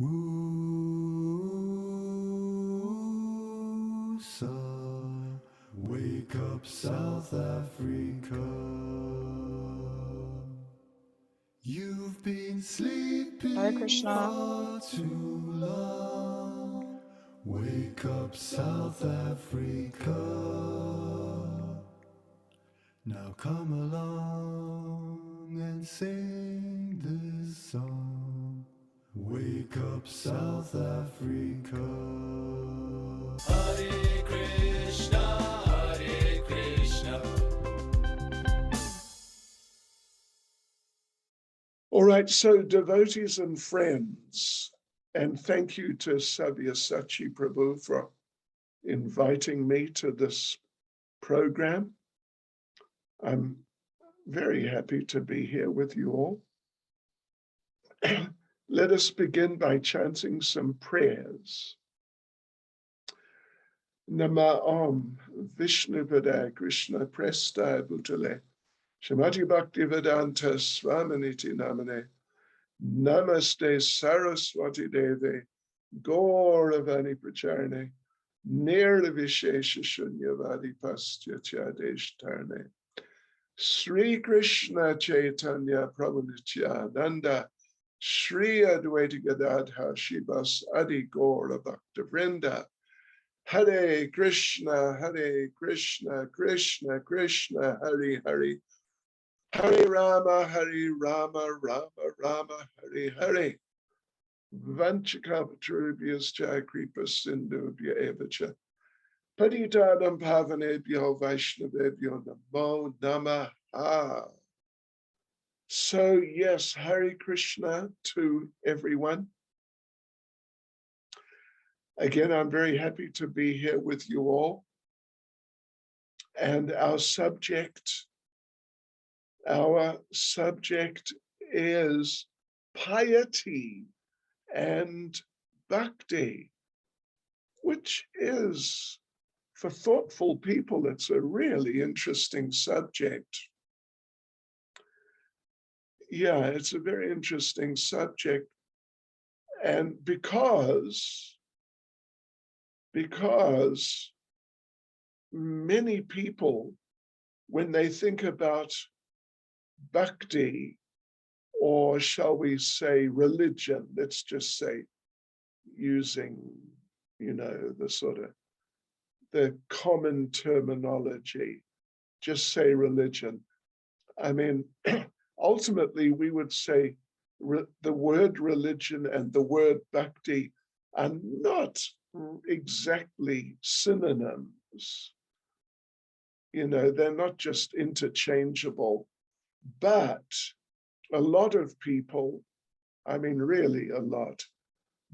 Woosa, wake up South Africa. You've been sleeping Hare Krishna. far too long. Wake up South Africa. Now come along and sing this song. Wake up South Africa. Hare Krishna, Hare Krishna. All right, so devotees and friends, and thank you to Sabyasachi Prabhu for inviting me to this program. I'm very happy to be here with you all. Let us begin by chanting some prayers. Nama Om Vishnupada Krishna Presta Bhutale Srimati Bhakti Vedanta Swaminiti Namane Namaste Saraswati Deve Gauravani Pracharne Nirvishesha Shunyavadi Pastyatyadesh Tarne Sri Krishna Chaitanya Prabhu Nityananda Shri Advaita Gadadhar Shivas Adi Gaura Bhakta Vrinda Hare Krishna, Krishna Krishna, Hare Hare, Hare Rama, Rama Rama, Hare Hare. Vanchakapatrubhyas cha kripa sindhubhya evacha. Patitadam pavanebhyo vaishnavebhyo namo namaha. So yes, Hare Krishna to everyone. Again, I'm very happy to be here with you all. And our subject is piety and bhakti, which is, for thoughtful people, it's a really interesting subject. Yeah, it's a very interesting subject. And because many people, when they think about bhakti, or shall we say religion, let's just say, using, the common terminology, just say religion. I mean, ultimately, we would say the word religion and the word bhakti are not exactly synonyms. They're not just interchangeable, but a lot of people, I mean, really a lot,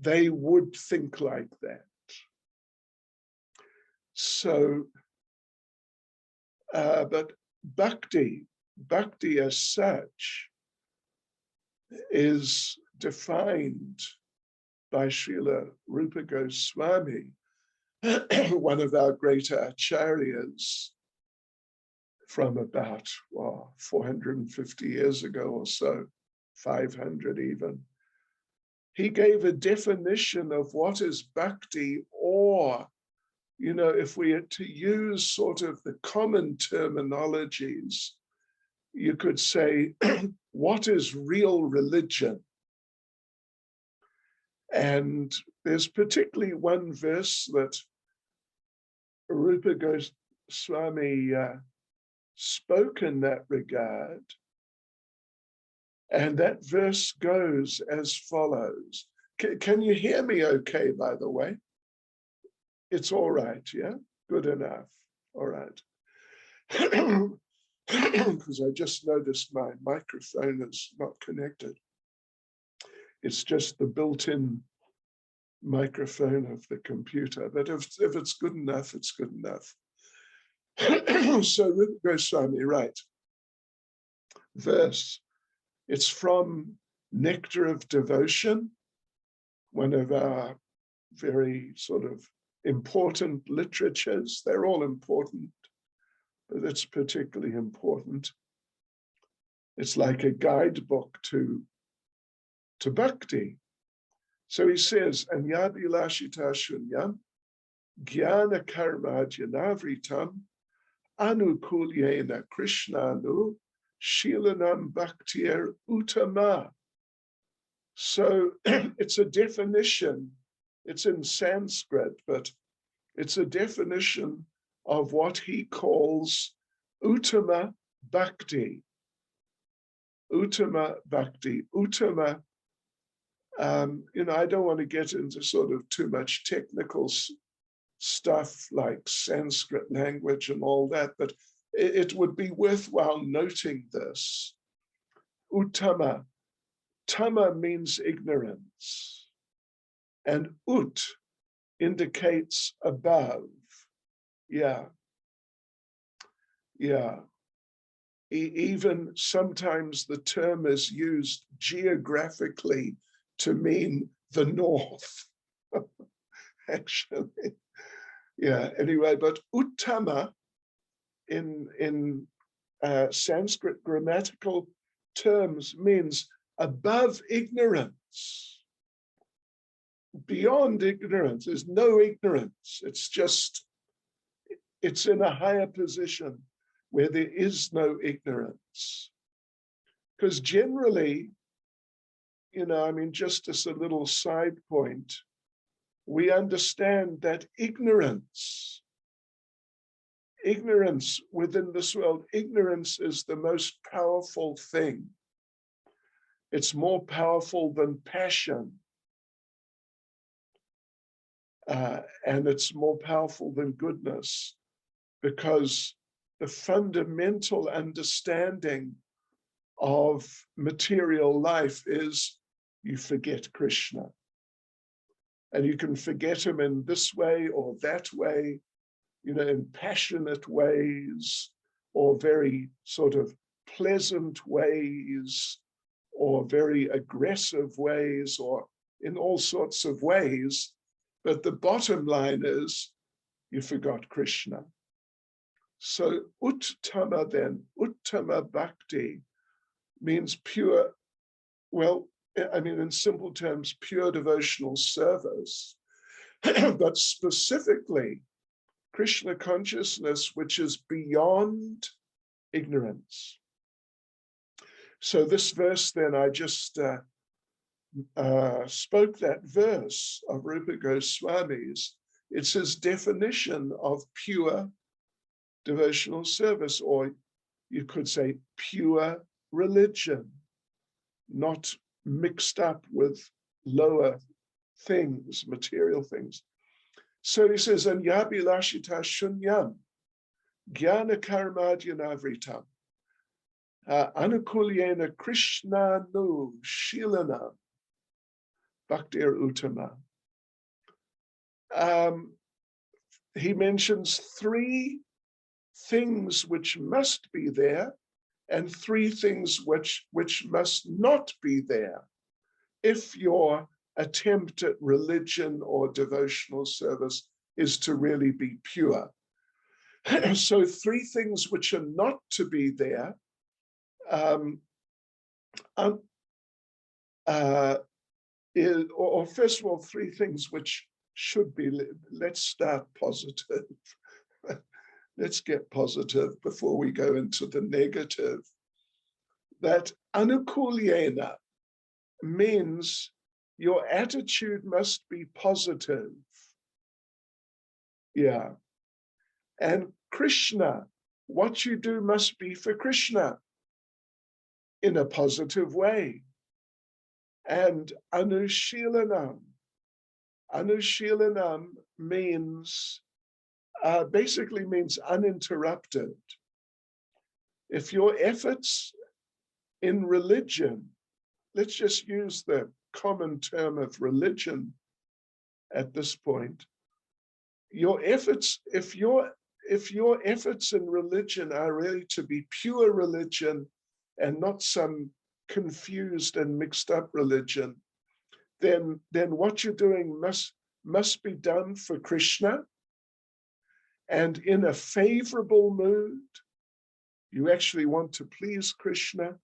they would think like that. So, but bhakti as such is defined by Srila Rupa Goswami, one of our great acharyas from about 450 years ago or so, 500 even. He gave a definition of what is bhakti, or, if we are to use sort of the common terminologies, you could say, what is real religion? And there's particularly one verse that Rupa Goswami spoke in that regard. And that verse goes as follows. Can you hear me okay, by the way? It's all right, yeah? Good enough. All right. Because I just noticed my microphone is not connected. It's just the built-in microphone of the computer. But if it's good enough, it's good enough. So Rupa Goswami, right. Verse. It's from Nectar of Devotion, one of our very sort of important literatures. They're all important, but it's particularly important. It's like a guidebook to bhakti. So he says, Anyabhilashita shunyam, jnana karma janavritam, anukulyena krishnanu, shilanam bhaktir uttama. So it's a definition, it's in Sanskrit, but it's a definition of what he calls Uttama Bhakti. Uttama Bhakti. Uttama, I don't want to get into sort of too much technical stuff like Sanskrit language and all that, but it would be worthwhile noting this. Uttama. Tama means ignorance, and ut indicates above. Yeah. Even sometimes the term is used geographically to mean the north, actually. Yeah, anyway, but uttama in Sanskrit grammatical terms means above ignorance, beyond ignorance. There's no ignorance. It's in a higher position where there is no ignorance. Because generally, just as a little side point, we understand that ignorance within this world, ignorance is the most powerful thing. It's more powerful than passion. And it's more powerful than goodness, because the fundamental understanding of material life is you forget Krishna. And you can forget him in this way or that way, in passionate ways, or very sort of pleasant ways, or very aggressive ways, or in all sorts of ways. But the bottom line is you forgot Krishna. So Uttama then, Uttama Bhakti means pure, in simple terms, pure devotional service, but specifically Krishna consciousness, which is beyond ignorance. So this verse then, I just spoke that verse of Rupa Goswami's. It's his definition of pure devotional service, or you could say pure religion, not mixed up with lower things, material things. So he says, Anyabhilashita shunyam, jnana karmadhyanavritam, anukulyena krishnanu shilanam bhaktir uttama. He mentions three things which must be there and three things which must not be there if your attempt at religion or devotional service is to really be pure. So three things which are not to be there, or first of all, three things which should be. Let's start positive. Let's get positive before we go into the negative. That anukulyena means your attitude must be positive. Yeah. And Krishna, what you do must be for Krishna in a positive way. And anushilanam means, basically means uninterrupted. If your efforts in religion, let's just use the common term of religion at this point, your efforts, if your efforts in religion are really to be pure religion and not some confused and mixed up religion, then what you're doing must be done for Krishna, and in a favorable mood. You actually want to please Krishna.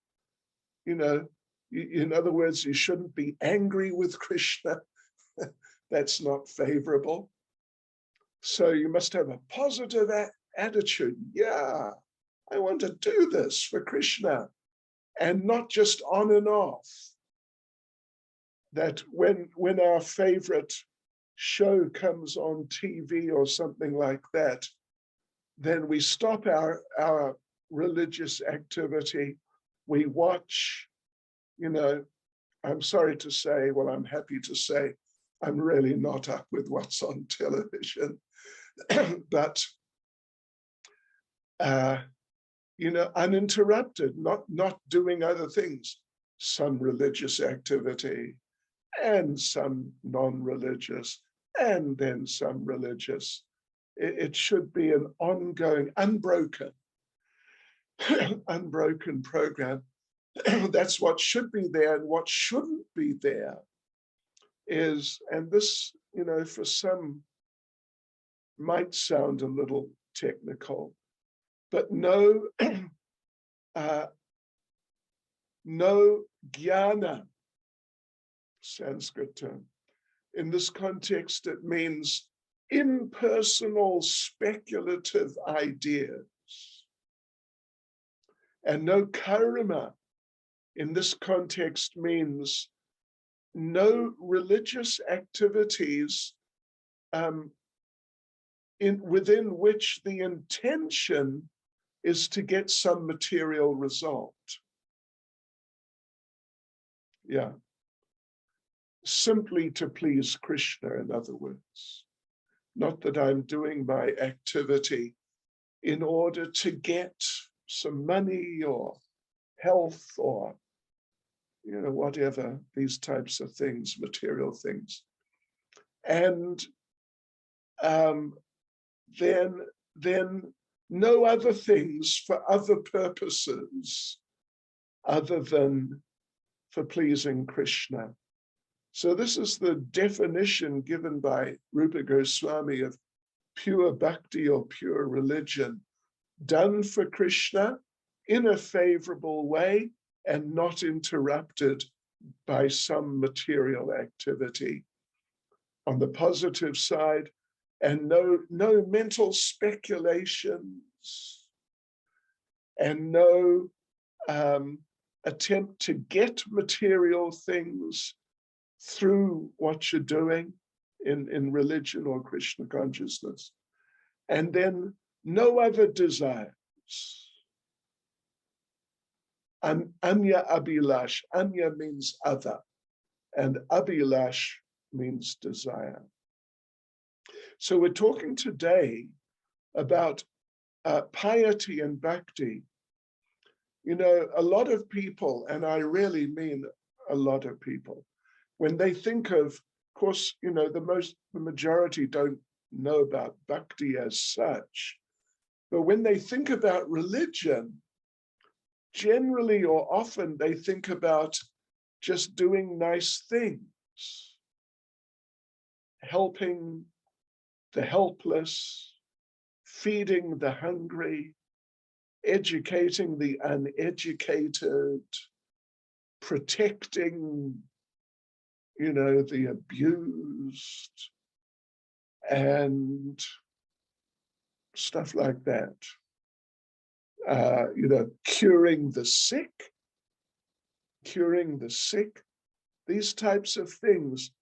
In other words, you shouldn't be angry with Krishna. that's not favorable. So you must have a positive attitude. Yeah, I want to do this for Krishna, and not just on and off. That when our favorite show comes on TV or something like that, then we stop our religious activity. We watch, I'm sorry to say, well, I'm happy to say, I'm really not up with what's on television, but, uninterrupted, not doing other things, some religious activity and some non-religious, and then some religious. It should be an ongoing, unbroken program. That's what should be there, and what shouldn't be there is, and this, for some might sound a little technical, but no jnana, Sanskrit term. In this context, it means impersonal, speculative ideas. And no karma in this context means no religious activities within which the intention is to get some material result. Yeah. Simply to please Krishna, in other words. Not that I'm doing my activity in order to get some money or health or, whatever, these types of things, material things. And then no other things for other purposes other than for pleasing Krishna. So this is the definition given by Rupa Goswami of pure bhakti or pure religion, done for Krishna in a favorable way and not interrupted by some material activity. On the positive side, and no mental speculations, and no attempt to get material things through what you're doing in religion or Krishna consciousness. And then no other desires. Anya abhilash. Anya means other, and abhilash means desire. So we're talking today about piety and bhakti. A lot of people, and I really mean a lot of people, when they think of course, the majority don't know about bhakti as such, but when they think about religion, generally or often they think about just doing nice things, helping the helpless, feeding the hungry, educating the uneducated, protecting, the abused, and stuff like that. Curing the sick, these types of things.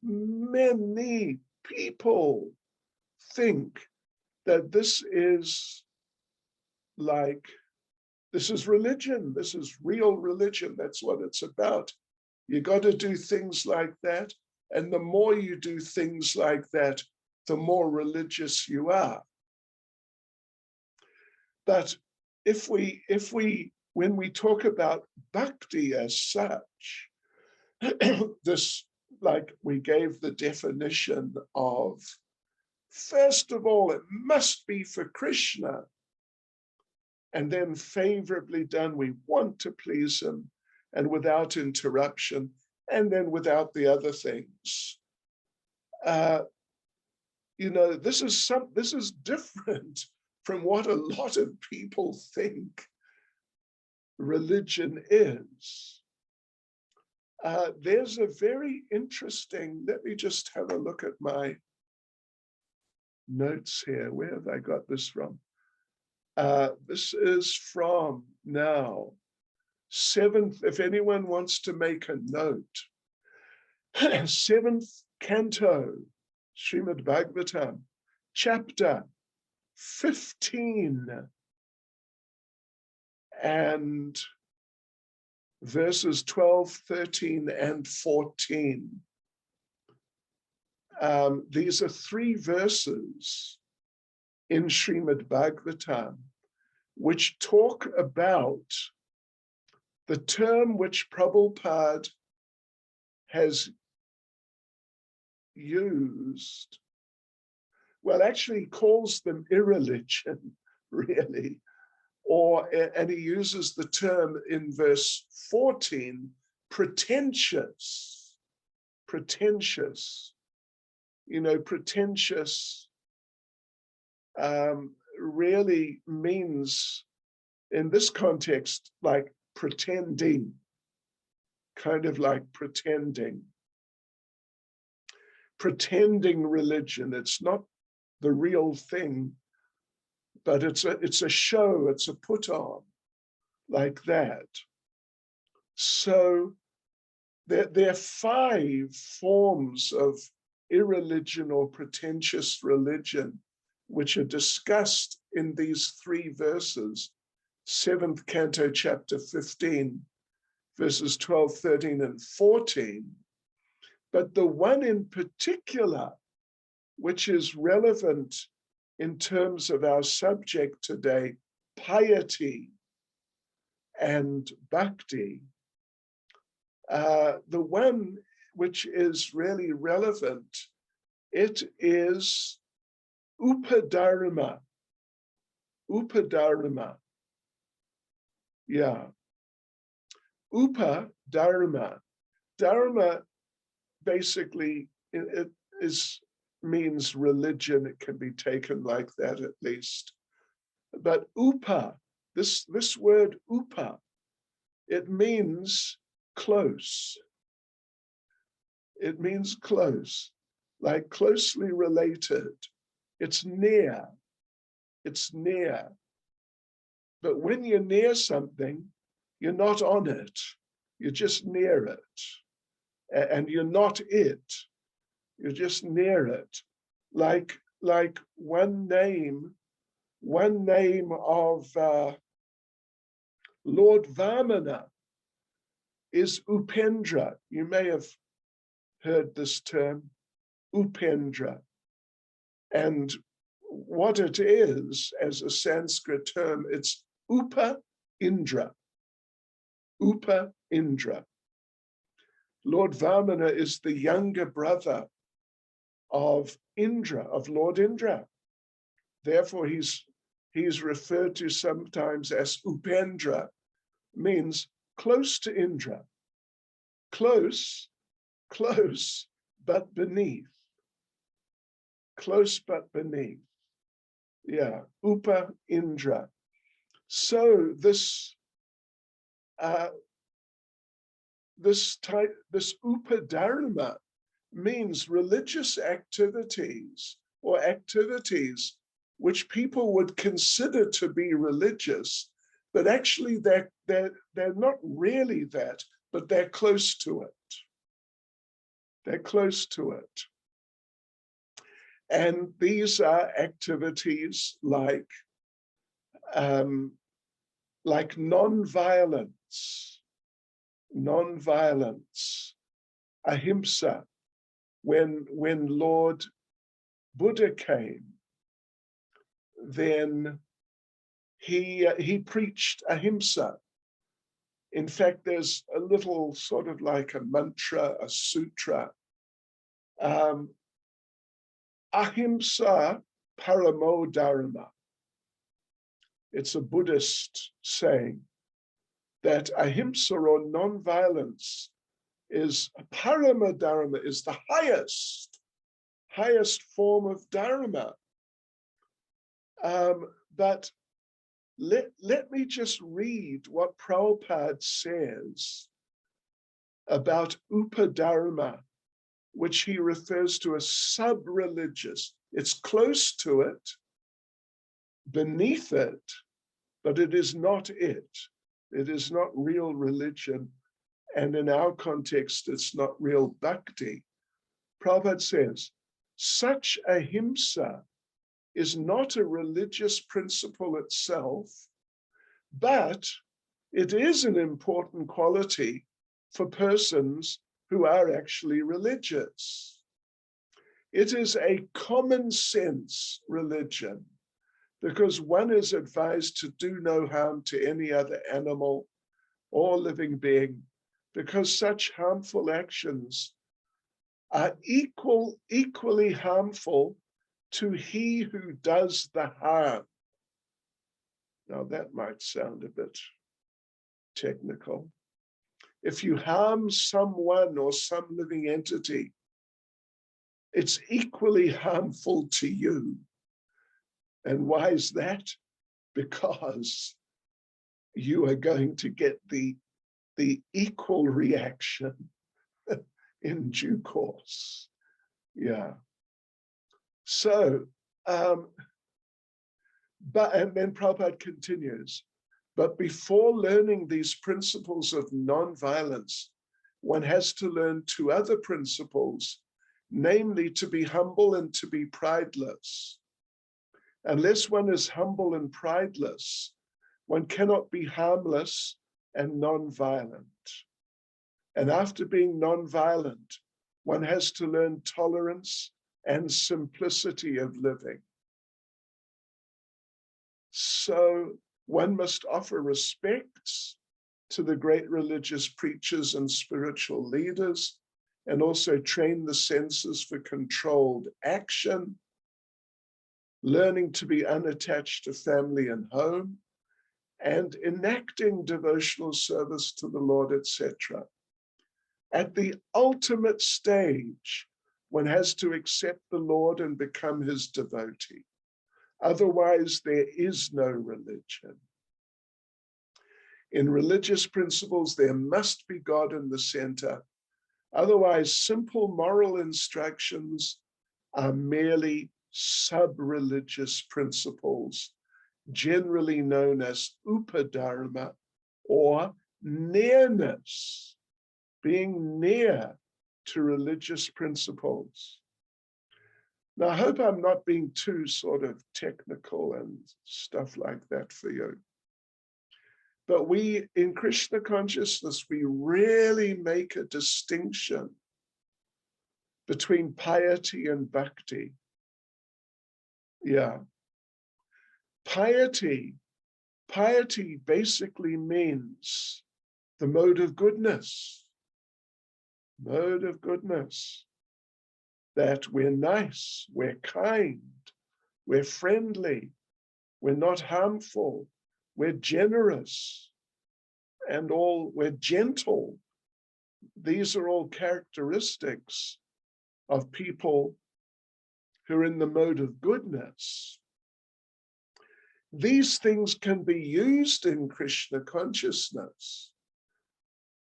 Many people think that this is religion, this is real religion, that's what it's about. You got to do things like that, and the more you do things like that, the more religious you are. But when we talk about bhakti as such, this, like we gave the definition of, first of all, it must be for Krishna, and then favorably done, we want to please him, and without interruption, and then without the other things. This is different from what a lot of people think religion is. There's a very interesting, let me just have a look at my notes here. Where have I got this from? This is from now, 7th, if anyone wants to make a note, 7th canto, Srimad Bhagavatam, chapter 15 and verses 12, 13, and 14. These are 3 verses in Srimad Bhagavatam which talk about the term which Prabhupada has used. Well, actually he calls them irreligion, really. And he uses the term in verse 14, pretentious. Pretentious. You know, pretentious really means, in this context, like pretending, kind of like pretending religion. It's not the real thing, but it's a show, it's a put on, like that. So there are 5 forms of irreligion or pretentious religion which are discussed in these 3 verses, 7th canto, chapter 15, verses 12, 13, and 14. But the one in particular, which is relevant in terms of our subject today, piety and bhakti, the one which is really relevant, it is upadharma. Upadharma. Yeah. Upadharma. Dharma basically it means religion. It can be taken like that at least. But upa, this word upa, it means close. It means close, like closely related. It's near. It's near. But when you're near something, you're not on it. You're just near it. And you're not it. You're just near it. Like one name of Lord Vamana is Upendra. You may have heard this term, Upendra. And what it is, as a Sanskrit term, it's Upa Indra. Upa Indra. Lord Vamana is the younger brother of Indra, of Lord Indra. Therefore, he's referred to sometimes as Upendra, means close to Indra. Close, but beneath. Close but beneath. Yeah, Upa Indra. So this upadharma means religious activities or activities which people would consider to be religious, but actually they're not really that, but they're close to it. They're close to it. And these are activities like non-violence, ahimsa. When Lord Buddha came, then he preached ahimsa. In fact, there's a little sort of like a mantra, a sutra. Ahimsa paramo dharma. It's a Buddhist saying that ahimsa or non-violence is parama dharma, is the highest form of dharma. But let me just read what Prabhupada says about upadharma, which he refers to as sub-religious. It's close to it, beneath it, but it is not it. It is not real religion. And in our context, it's not real bhakti. Prabhupada says, such ahimsa is not a religious principle itself, but it is an important quality for persons who are actually religious. It is a common sense religion because one is advised to do no harm to any other animal or living being, because such harmful actions are equally harmful to he who does the harm. Now that might sound a bit technical. If you harm someone or some living entity, it's equally harmful to you. And why is that? Because you are going to get the equal reaction in due course. Yeah. So, and then Prabhupada continues, but before learning these principles of non-violence, one has to learn two other principles, namely to be humble and to be prideless. Unless one is humble and prideless, one cannot be harmless and non-violent. And after being non-violent, one has to learn tolerance and simplicity of living. So one must offer respects to the great religious preachers and spiritual leaders, and also train the senses for controlled action, learning to be unattached to family and home, and enacting devotional service to the Lord, etc. At the ultimate stage, one has to accept the Lord and become his devotee. Otherwise, there is no religion. In religious principles, there must be God in the center. Otherwise, simple moral instructions are merely sub-religious principles, generally known as upadharma, or nearness, being near to religious principles. Now, I hope I'm not being too sort of technical and stuff like that for you. But we, in Krishna consciousness, we really make a distinction between piety and bhakti. Yeah. Piety basically means the mode of goodness. Mode of goodness. That we're nice, we're kind, we're friendly, we're not harmful, we're generous, and we're gentle. These are all characteristics of people who are in the mode of goodness. These things can be used in Krishna consciousness,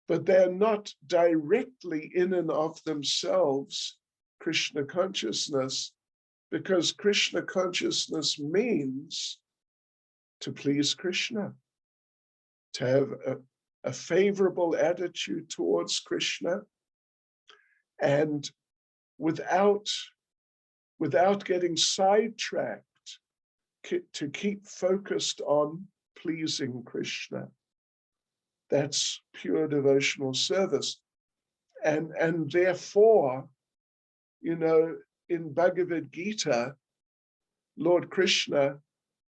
but they're not directly in and of themselves Krishna consciousness, because Krishna consciousness means to please Krishna, to have a favorable attitude towards Krishna, and without getting sidetracked, to keep focused on pleasing Krishna. That's pure devotional service. And therefore, you know, in Bhagavad Gita, Lord Krishna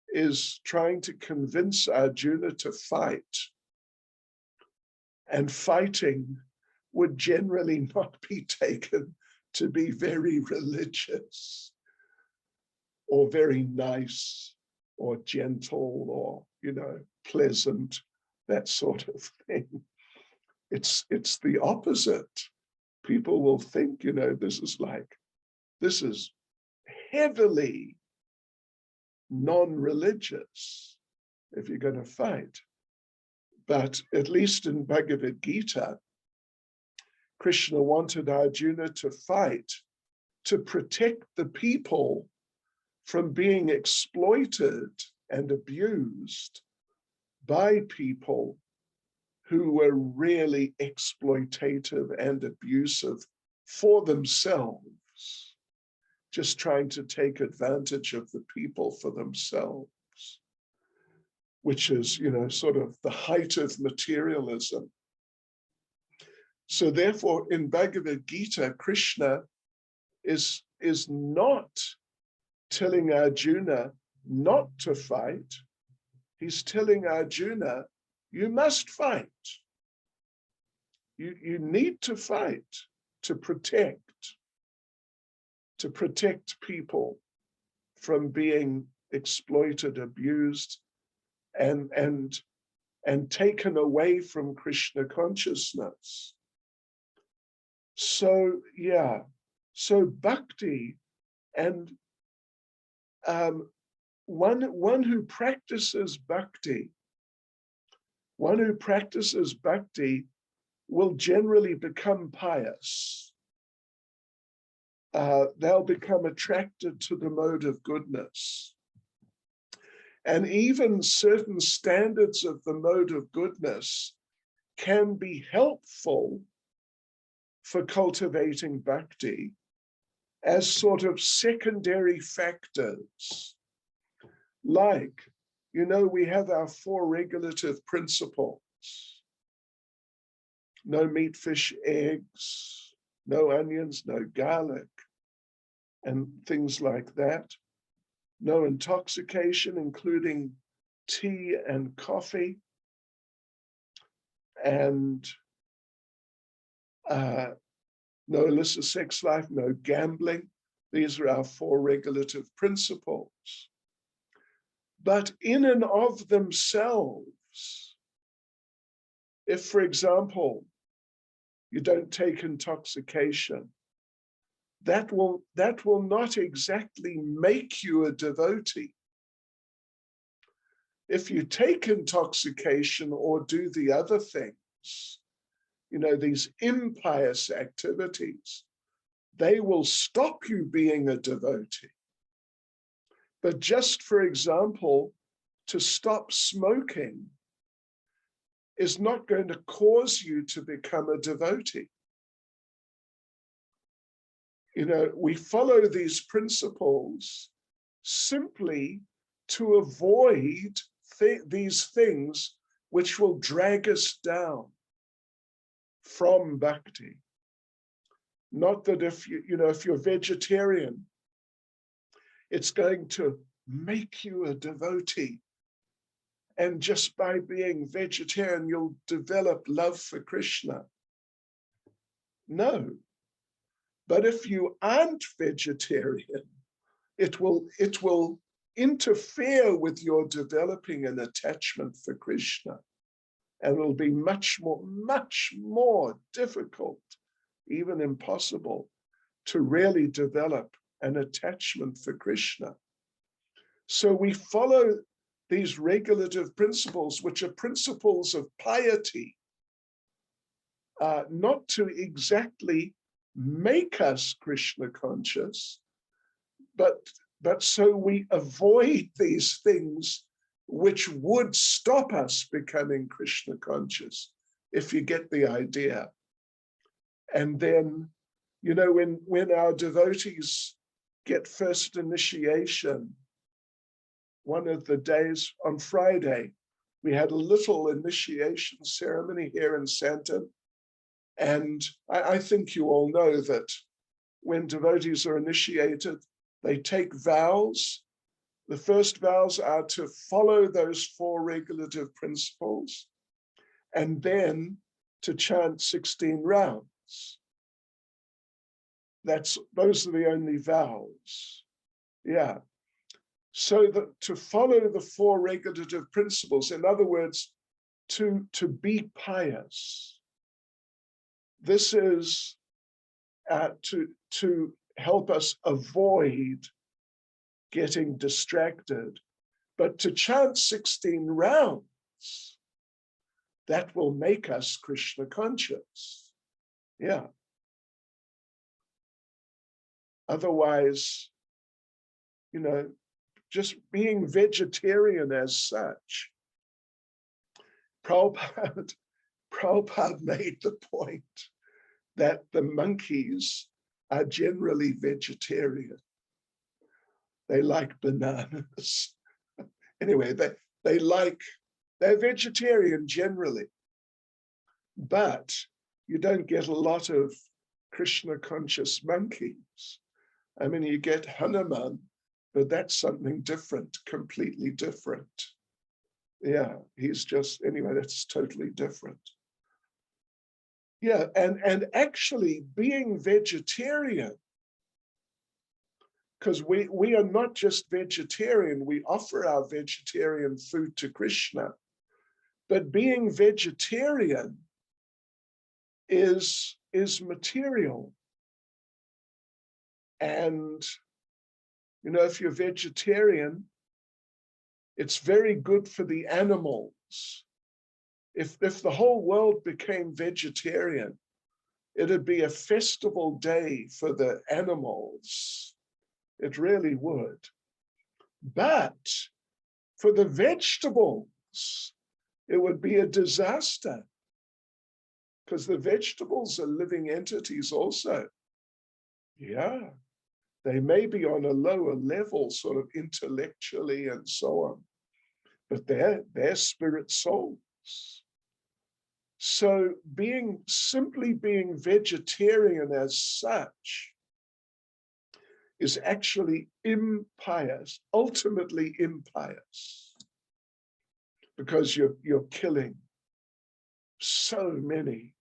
is trying to convince Arjuna to fight. And fighting would generally not be taken to be very religious or very nice or gentle or, you know, pleasant, that sort of thing. It's the opposite. People will think, you know, this is heavily non-religious if you're going to fight. But at least in Bhagavad Gita, Krishna wanted Arjuna to fight to protect the people from being exploited and abused by people who were really exploitative and abusive for themselves, just trying to take advantage of the people for themselves, which is, sort of the height of materialism. So therefore, in Bhagavad Gita, Krishna is not telling Arjuna not to fight. He's telling Arjuna, you must fight. You need to fight to protect people from being exploited, abused, and taken away from Krishna consciousness. So bhakti, and one who practices bhakti will generally become pious. They'll become attracted to the mode of goodness. And even certain standards of the mode of goodness can be helpful for cultivating bhakti as sort of secondary factors. Like, we have our 4 regulative principles. No meat, fish, eggs, no onions, no garlic, and things like that. No intoxication, including tea and coffee, and no illicit sex life, no gambling. These are our 4 regulative principles. But in and of themselves, if, for example, you don't take intoxication, that will not exactly make you a devotee. If you take intoxication or do the other things, these impious activities, they will stop you being a devotee. But just, for example, to stop smoking is not going to cause you to become a devotee. We follow these principles simply to avoid these things which will drag us down from bhakti. Not that if you're vegetarian, it's going to make you a devotee. And just by being vegetarian, you'll develop love for Krishna. No. But if you aren't vegetarian, it will interfere with your developing an attachment for Krishna. And it'll be much more difficult, even impossible, to really develop an attachment for Krishna. So we follow these regulative principles, which are principles of piety, not to exactly make us Krishna conscious, but so we avoid these things which would stop us becoming Krishna conscious, if you get the idea. And then, when our devotees get first initiation, one of the days on Friday, we had a little initiation ceremony here in Santon. And I think you all know that when devotees are initiated, they take vows. The first vows are to follow those 4 regulative principles, and then to chant 16 rounds. Those are the only vows. Yeah. So that to follow the 4 regulative principles, in other words, to be pious. This is to help us avoid getting distracted, but to chant 16 rounds, that will make us Krishna conscious. Yeah. Otherwise, just being vegetarian as such, Prabhupada made the point that the monkeys are generally vegetarian. They like bananas. Anyway, they're vegetarian generally, but you don't get a lot of Krishna conscious monkeys. I mean, you get Hanuman, but that's something different, completely different. Yeah, he's just, anyway, that's totally different. Yeah, and actually being vegetarian, because we are not just vegetarian, we offer our vegetarian food to Krishna, but being vegetarian is material. And, if you're vegetarian, it's very good for the animals. If the whole world became vegetarian, it'd be a festival day for the animals. It really would. But for the vegetables, it would be a disaster, because the vegetables are living entities also. Yeah, they may be on a lower level, sort of intellectually and so on, but they're spirit souls. So simply being vegetarian as such is actually impious, ultimately impious, because you're killing so many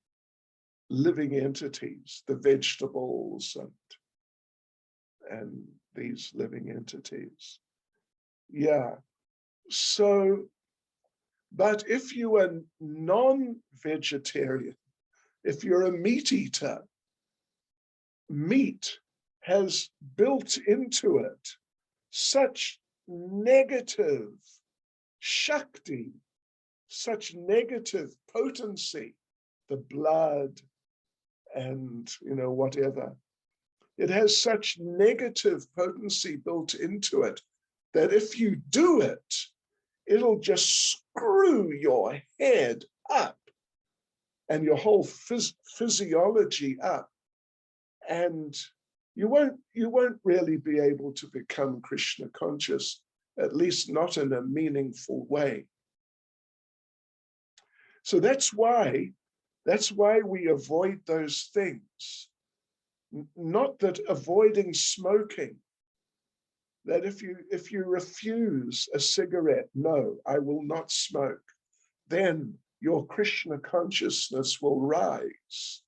living entities, the vegetables and these living entities. Yeah. So, but if you are non-vegetarian, if you're a meat eater, meat has built into it such negative shakti, such negative potency, the blood and, whatever. It has such negative potency built into it that if you do it, it'll just screw your head up and your whole physiology up. And you won't really be able to become Krishna conscious, at least not in a meaningful way. So that's why we avoid those things. Not that avoiding smoking, that if you refuse a cigarette, no, I will not smoke, then your Krishna consciousness will rise.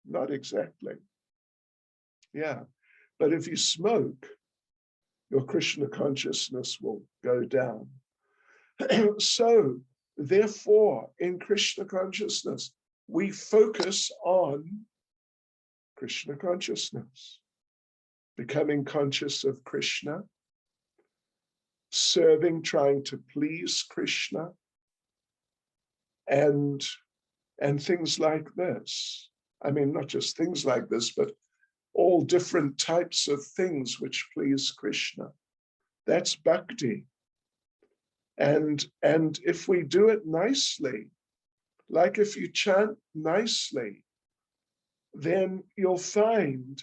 Not exactly. Yeah. But if you smoke, your Krishna consciousness will go down. So, therefore, in Krishna consciousness, we focus on Krishna consciousness, becoming conscious of Krishna, serving, trying to please Krishna, and things like this. I mean, not just things like this, but all different types of things which please Krishna. That's bhakti. And if we do it nicely, like if you chant nicely, then you'll find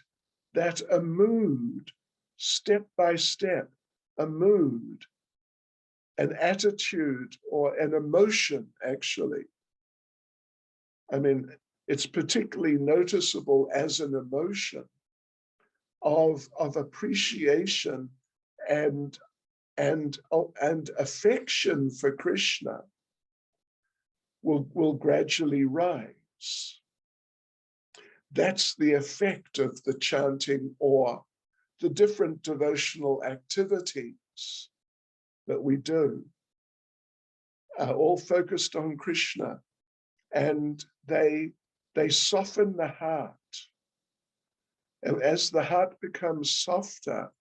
that a mood, step by step, a mood, an attitude, or an emotion, actually. I mean, it's particularly noticeable as an emotion of appreciation and affection for Krishna will gradually rise. That's the effect of the chanting or the different devotional activities that we do, all focused on Krishna, and they soften the heart. And as the heart becomes softer,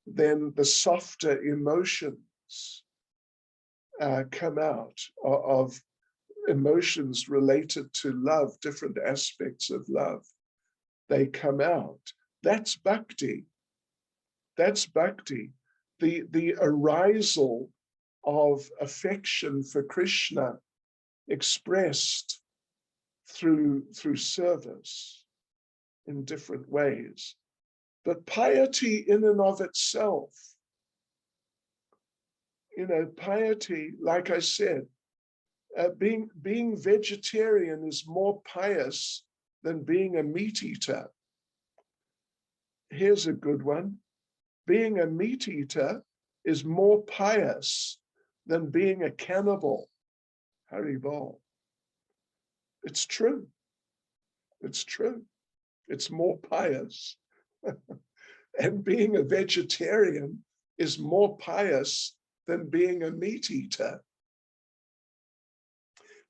then the softer emotions come out of emotions related to love, different aspects of love, they come out. That's bhakti. That's bhakti. The arisal of affection for Krishna expressed through service in different ways. But piety in and of itself, piety, like I said, being vegetarian is more pious than being a meat eater. Here's a good one. Being a meat eater is more pious than being a cannibal. Hare Bol. It's true. It's true. It's more pious. And being a vegetarian is more pious than being a meat eater.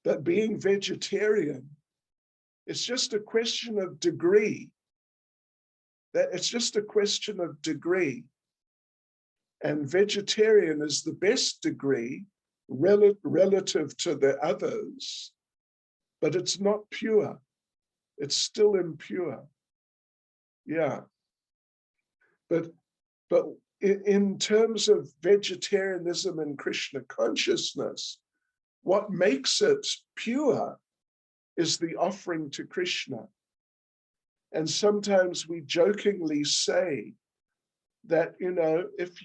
But being vegetarian, it's just a question of degree. It's just a question of degree. And vegetarian is the best degree relative to the others, but it's not pure. It's still impure. Yeah. But in terms of vegetarianism and Krishna consciousness, what makes it pure is the offering to Krishna. And sometimes we jokingly say that, if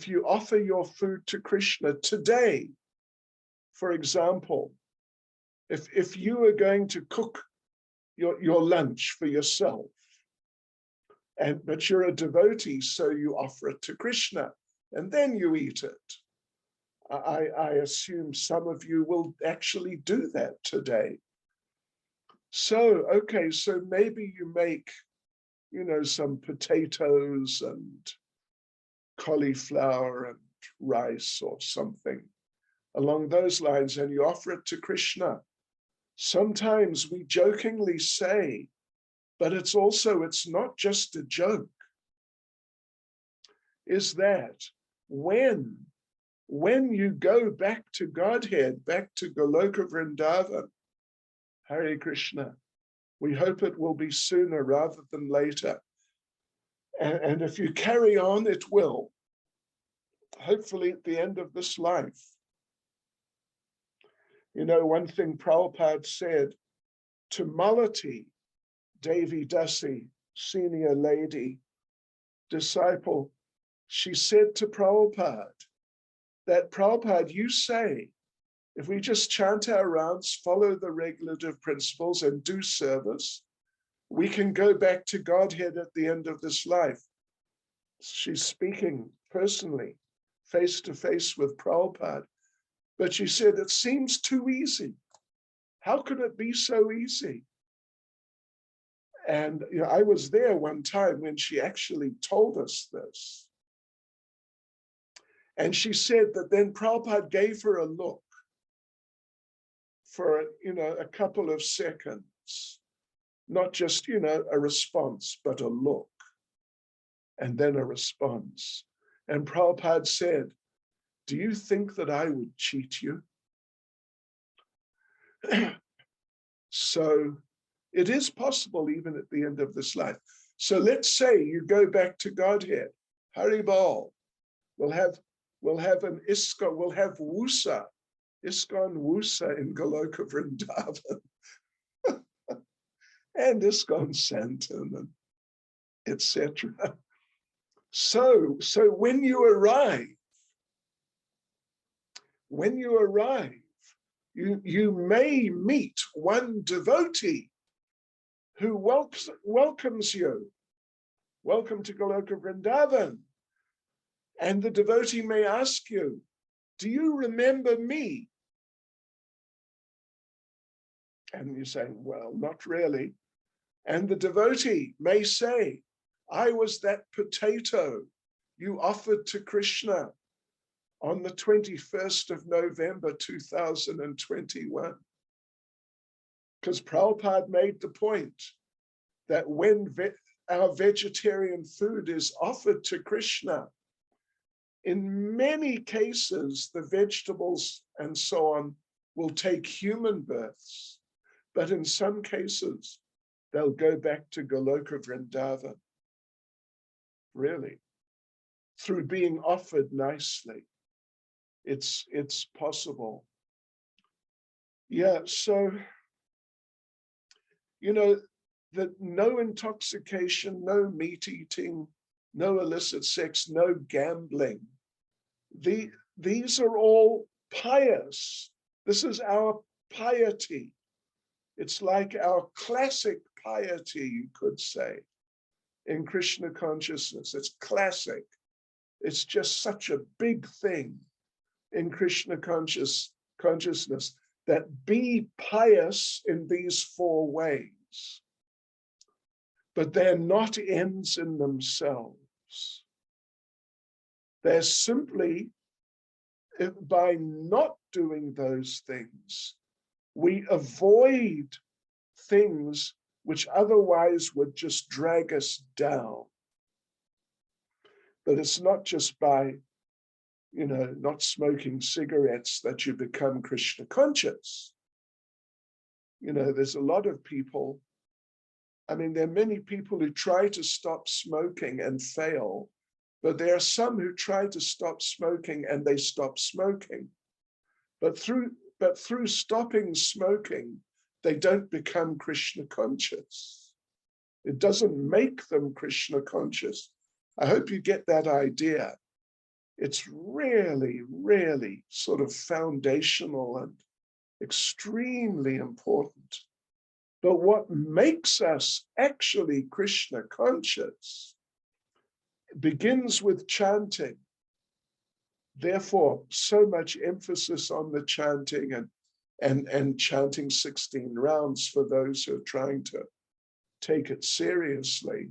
you offer your food to Krishna today, for example, if you are going to cook your lunch for yourself, but you're a devotee, so you offer it to Krishna, and then you eat it. I assume some of you will actually do that today. So, okay, so maybe you make, some potatoes and cauliflower and rice or something along those lines, and you offer it to Krishna. Sometimes we jokingly say, but it's not just a joke, is that when you go back to Godhead, back to Goloka Vrindavan, Hare Krishna, we hope it will be sooner rather than later. And if you carry on, it will, hopefully at the end of this life. One thing Prabhupada said to Malati, Devi Dasi, senior lady, disciple, she said to Prabhupada, that Prabhupada, you say, if we just chant our rounds, follow the regulative principles and do service, we can go back to Godhead at the end of this life. She's speaking personally, face to face with Prabhupada. But she said, it seems too easy. How could it be so easy? And I was there one time when she actually told us this. And she said that then Prabhupada gave her a look for, a couple of seconds, not just, a response, but a look, and then a response. And Prabhupada said, do you think that I would cheat you? So it is possible even at the end of this life. So let's say you go back to Godhead, Haribol, we'll have an ISKCON, we'll have Wusa, ISKCON Wusa in Goloka Vrindavan, and ISKCON Santan, and etc. So when you arrive, you may meet one devotee who welcomes you. Welcome to Goloka Vrindavan. And the devotee may ask you, do you remember me? And you say, well, not really. And the devotee may say, I was that potato you offered to Krishna on the 21st of November, 2021. Because Prabhupada made the point that when our vegetarian food is offered to Krishna, in many cases, the vegetables and so on will take human births, but in some cases, they'll go back to Goloka Vrindavan, really, through being offered nicely. It's possible. Yeah, so, that no intoxication, no meat eating, no illicit sex, no gambling. These are all pious. This is our piety. It's like our classic piety, you could say, in Krishna consciousness. It's classic. It's just such a big thing in Krishna consciousness that be pious in these 4 ways. But they're not ends in themselves. They're simply, by not doing those things, we avoid things which otherwise would just drag us down. But it's not just by, not smoking cigarettes that you become Krishna conscious. There's a lot of people, there are many people who try to stop smoking and fail, but there are some who try to stop smoking and they stop smoking. But through stopping smoking, they don't become Krishna conscious. It doesn't make them Krishna conscious. I hope you get that idea. It's really, really sort of foundational and extremely important. But what makes us actually Krishna conscious begins with chanting. Therefore, so much emphasis on the chanting and chanting 16 rounds for those who are trying to take it seriously.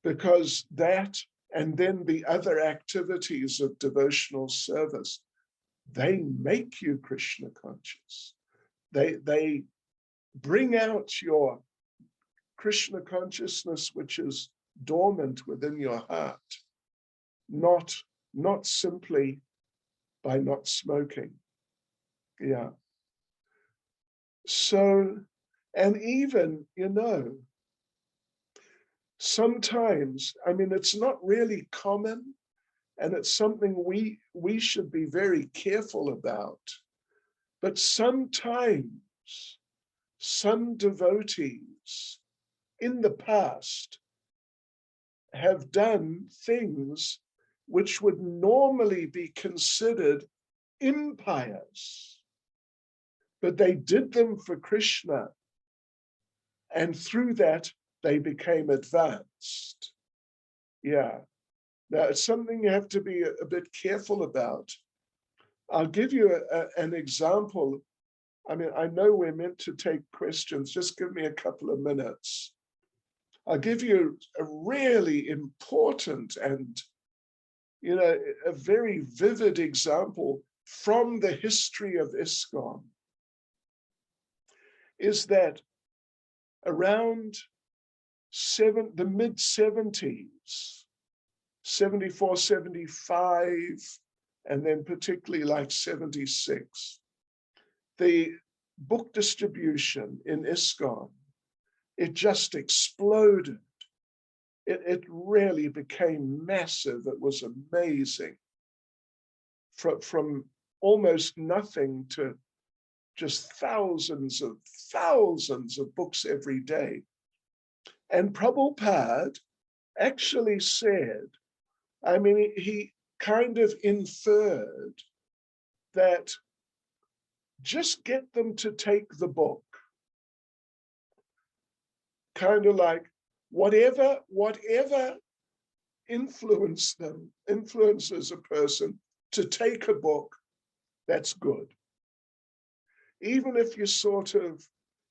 Because that, and then the other activities of devotional service, they make you Krishna conscious. They bring out your Krishna consciousness, which is dormant within your heart, not simply by not smoking. Yeah. So, and even, sometimes, it's not really common, and it's something we should be very careful about. But sometimes some devotees in the past have done things which would normally be considered impious, but they did them for Krishna, and through that they became advanced. Yeah. Now, it's something you have to be a bit careful about. I'll give you an example. I know we're meant to take questions. Just give me a couple of minutes. I'll give you a really important and, a very vivid example from the history of ISKCON. Is that around the mid-70s, 74, 75, and then particularly like 76, the book distribution in ISKCON, it just exploded. It really became massive. It was amazing. From almost nothing to just thousands of books every day. And Prabhupada actually said, he kind of inferred that just get them to take the book. Kind of like whatever influences a person to take a book, that's good. Even if you sort of,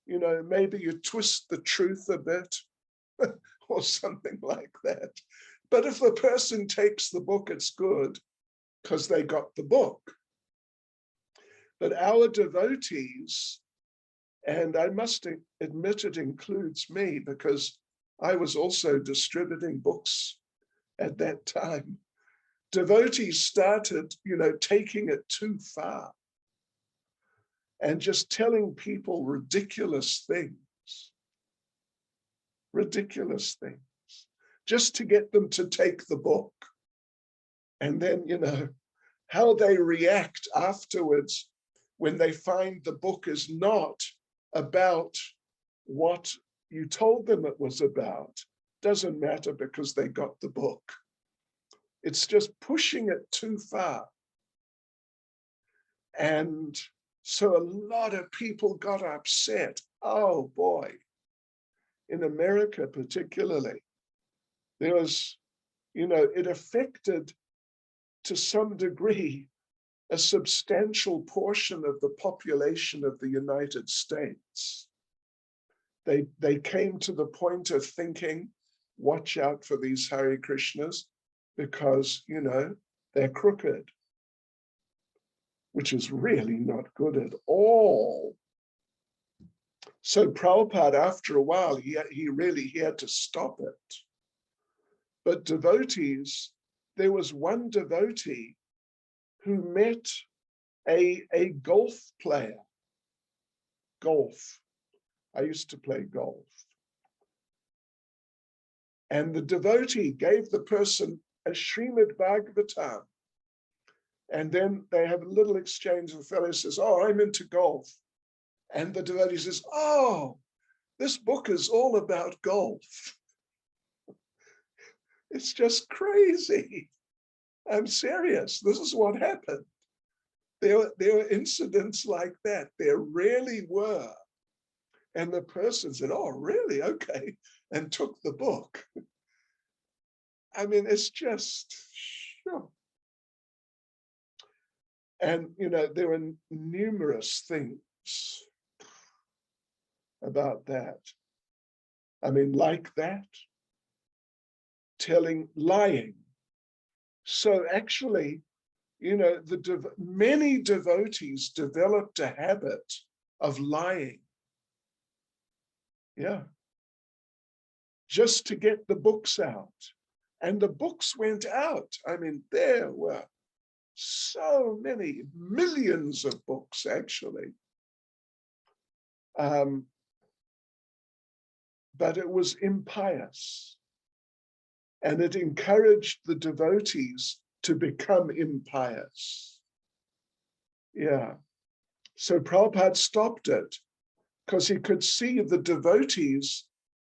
maybe you twist the truth a bit or something like that. But if the person takes the book, it's good because they got the book. But our devotees, and I must admit it includes me because I was also distributing books at that time. Devotees started, taking it too far. and just telling people ridiculous things, just to get them to take the book. And then, how they react afterwards when they find the book is not about what you told them it was about, doesn't matter because they got the book. It's just pushing it too far. And so a lot of people got upset. Oh boy, in America particularly, there was, it affected to some degree a substantial portion of the population of the United States. They came to the point of thinking, watch out for these Hare Krishnas because, they're crooked, which is really not good at all. So Prabhupada, after a while, he had to stop it. But devotees, there was one devotee who met a golf player. Golf. I used to play golf. And the devotee gave the person a Srimad Bhagavatam. And then they have a little exchange. The fellow says, oh, I'm into golf. And the devotee says, oh, this book is all about golf. It's just crazy. I'm serious. This is what happened. There were incidents like that. There really were. And the person said, oh, really? Okay. And took the book. I mean, it's just, sure. And, there were numerous things about that. I mean, like that, lying. So actually, many devotees developed a habit of lying. Yeah. Just to get the books out. And the books went out. I mean, there were so many, millions of books, actually. But it was impious. And it encouraged the devotees to become impious. Yeah. So Prabhupada stopped it because he could see the devotees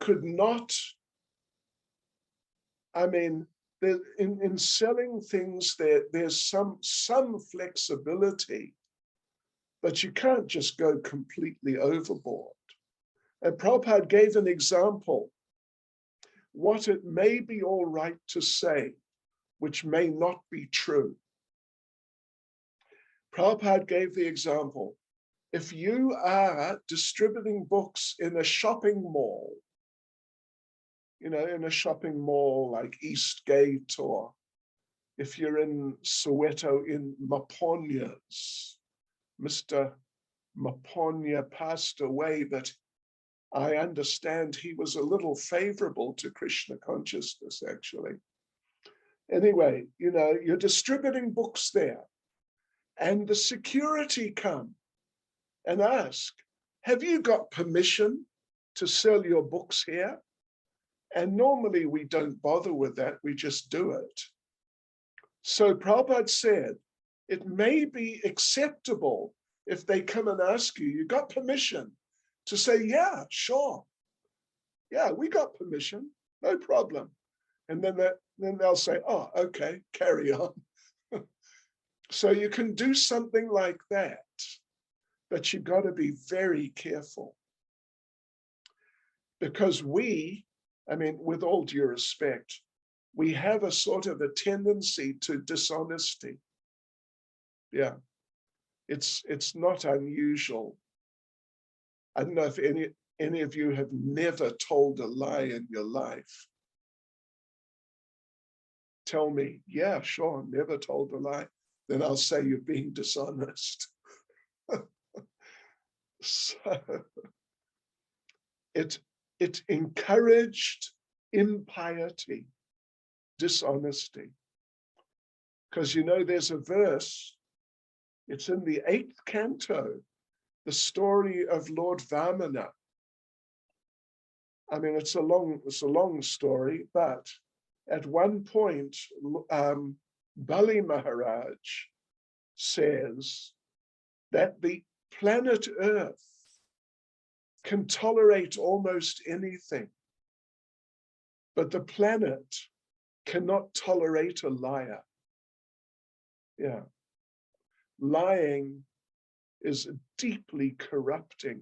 could not, in selling things, there's some flexibility, but you can't just go completely overboard. And Prabhupada gave an example, what it may be all right to say, which may not be true. Prabhupada gave the example, if you are distributing books in a shopping mall, in a shopping mall like Eastgate, or if you're in Soweto in Maponia's, Mr. Maponia passed away, but I understand he was a little favorable to Krishna consciousness, actually. Anyway, you're distributing books there, and the security come and ask, have you got permission to sell your books here? And normally we don't bother with that, we just do it. So Prabhupada said, it may be acceptable if they come and ask you, you got permission? To say, yeah, sure. Yeah, we got permission, no problem. And then they'll say, oh, okay, carry on. So you can do something like that, but you've got to be very careful. Because with all due respect, we have a sort of a tendency to dishonesty. Yeah, it's not unusual. I don't know if any of you have never told a lie in your life. Tell me, yeah, sure, never told a lie. Then I'll say you're being dishonest. So it encouraged impiety, dishonesty. Because there's a verse, it's in the 8th canto, the story of Lord Vamana. I mean, it's a long story, but at one point, Bali Maharaj says that the planet Earth can tolerate almost anything, but the planet cannot tolerate a liar. Yeah. Lying is a deeply corrupting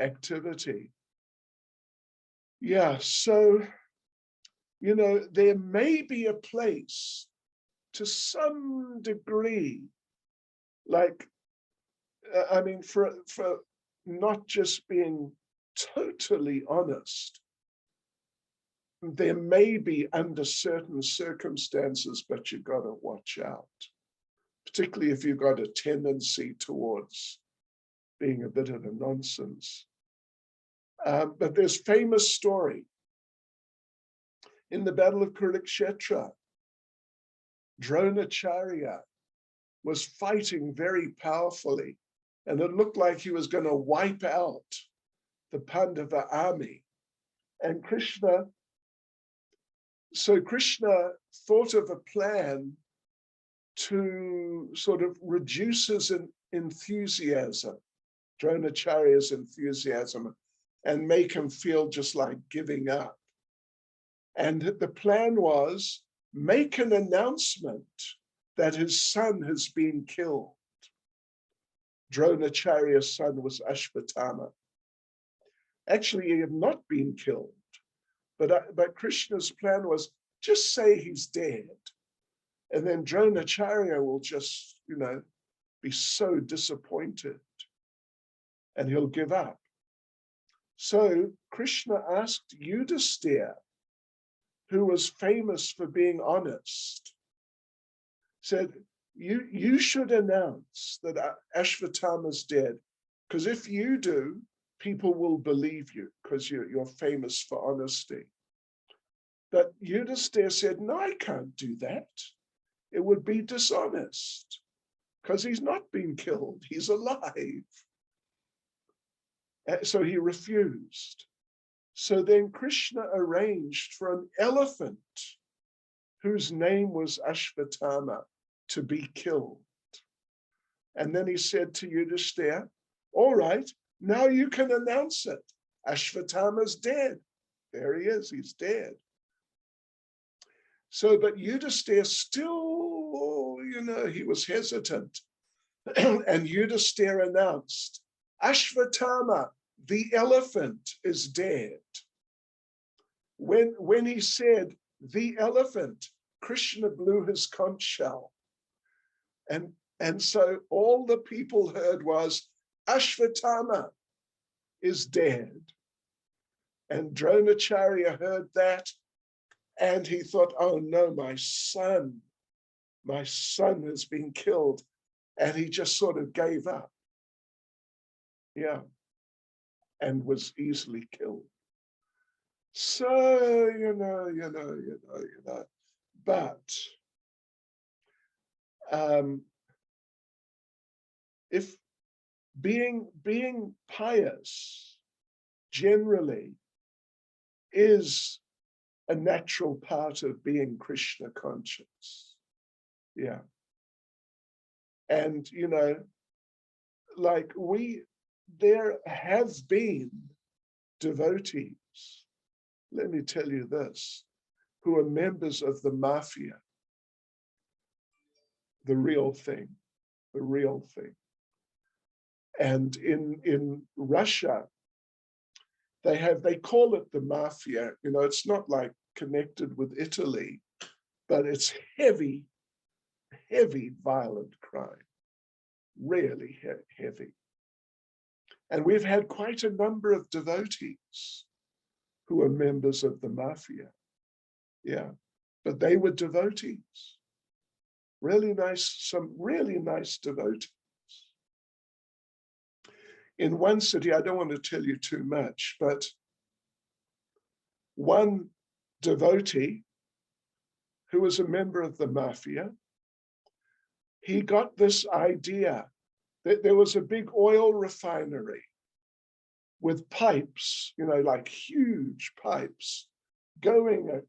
activity. Yeah, so, you know, there may be a place to some degree, like, I mean, for not just being totally honest, there may be under certain circumstances, but you've got to watch out, particularly if you've got a tendency towards being a bit of a nonsense. But there's famous story. In the Battle of Kurukshetra, Dronacharya was fighting very powerfully, and it looked like he was going to wipe out the Pandava army. And Krishna thought of a plan to sort of reduce his enthusiasm, Dronacharya's enthusiasm, and make him feel just like giving up. And the plan was make an announcement that his son has been killed. Dronacharya's son was Ashvatthama. Actually, he had not been killed, but Krishna's plan was just say he's dead, and then Dronacharya will just, you know, be so disappointed, and he'll give up. So Krishna asked Yudhisthira, who was famous for being honest, said, you should announce that Ashvatthama's dead, because if you do, people will believe you, because you're famous for honesty. But Yudhisthira said, no, I can't do that. It would be dishonest, because he's not been killed, he's alive. So he refused. So then Krishna arranged for an elephant whose name was Ashvatthama to be killed. And then he said to Yudhisthira, all right, now you can announce it. Ashvatthama's dead. There he is, he's dead. So, but Yudhisthira still, you know, he was hesitant. And Yudhisthira announced, Ashvatthama, the elephant, is dead. When he said the elephant, Krishna blew his conch shell. And so all the people heard was, Ashvatthama is dead. And Dronacharya heard that, and he thought, oh no, my son has been killed. And he just sort of gave up. Yeah. And was easily killed. So, you know. But if being pious generally is a natural part of being Krishna conscious. Yeah. And, you know, like there have been devotees, let me tell you this, who are members of the mafia. The real thing. And in Russia, they call it the mafia. You know, it's not like connected with Italy, but it's heavy violent crime, really heavy. And we've had quite a number of devotees who are members of the mafia. Yeah, but they were devotees. Some really nice devotees. In one city, I don't want to tell you too much, but one devotee who was a member of the mafia, he got this idea There was a big oil refinery with pipes, like huge pipes going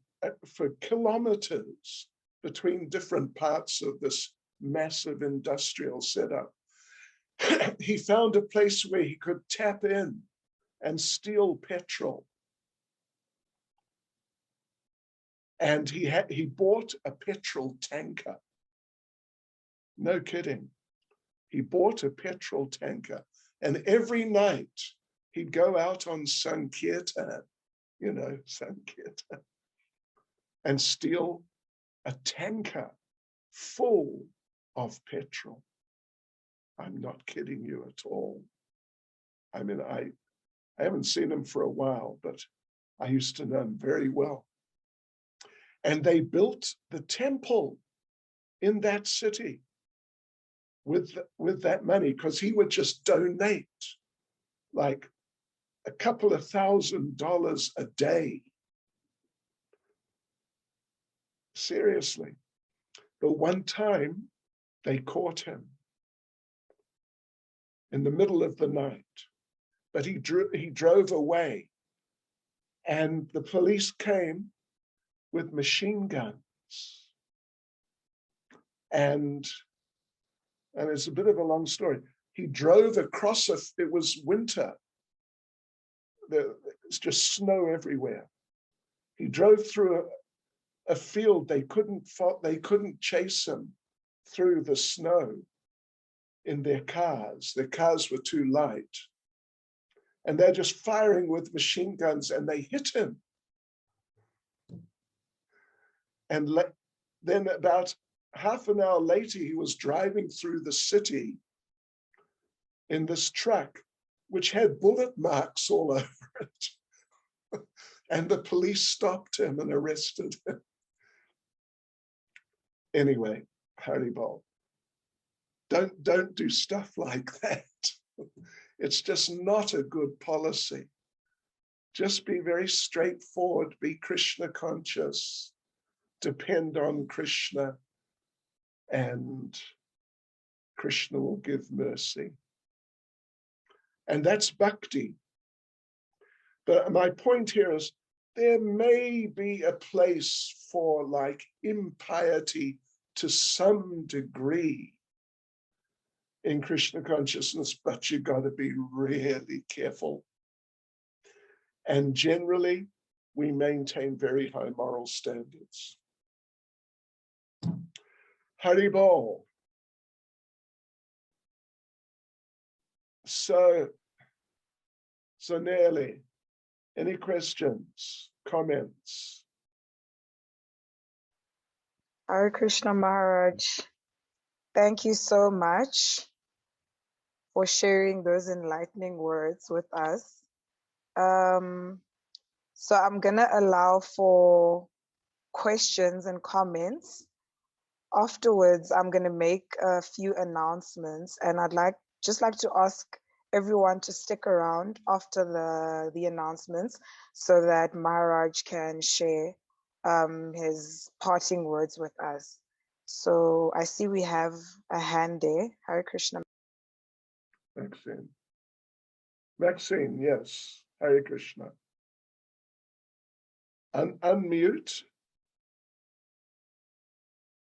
for kilometers between different parts of this massive industrial setup. He found a place where he could tap in and steal petrol. And he bought a petrol tanker. No kidding. He bought a petrol tanker, and every night he'd go out on Sankirtan, Sankirtan, and steal a tanker full of petrol. I'm not kidding you at all. I mean, I haven't seen him for a while, but I used to know him very well. And they built the temple in that city with that money, because he would just donate like a couple of $1,000 a day. Seriously. But one time they caught him in the middle of the night, but he drove away, and the police came with machine guns. And it's a bit of a long story. He drove across it was winter. It's just snow everywhere. He drove through a field. They couldn't chase him through the snow in their cars. Their cars were too light. And they're just firing with machine guns, and they hit him. And then about half an hour later, he was driving through the city in this truck, which had bullet marks all over it. And the police stopped him and arrested him. Anyway, Haribol, don't do stuff like that. It's just not a good policy. Just be very straightforward, be Krishna conscious, depend on Krishna, and Krishna will give mercy. And that's bhakti. But my point here is there may be a place for like impiety to some degree in Krishna consciousness, but you got to be really careful. And generally, we maintain very high moral standards. Haribol. So Nelly, any questions, comments? Hare Krishna Maharaj, thank you so much for sharing those enlightening words with us. So I'm gonna allow for questions and comments. Afterwards, I'm gonna make a few announcements, and I'd just like to ask everyone to stick around after the announcements so that Maharaj can share his parting words with us. So I see we have a hand there. Hare Krishna. Maxine, yes. Hare Krishna. Unmute.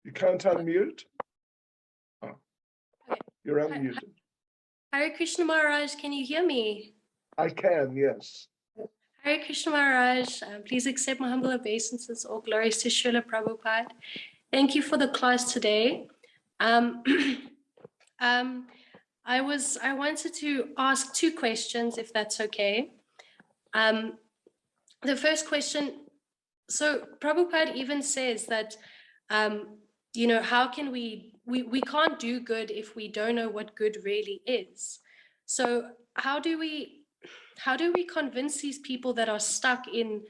You can't unmute? Oh, Okay. you're unmuted. Hare Krishna Maharaj, can you hear me? I can, yes. Hare Krishna Maharaj, please accept my humble obeisances. All glories to Srila Prabhupada. Thank you for the class today. I wanted to ask two questions, if that's okay. The first question, so Prabhupada even says that, how can we can't do good if we don't know what good really is. So how do we convince these people that are stuck in,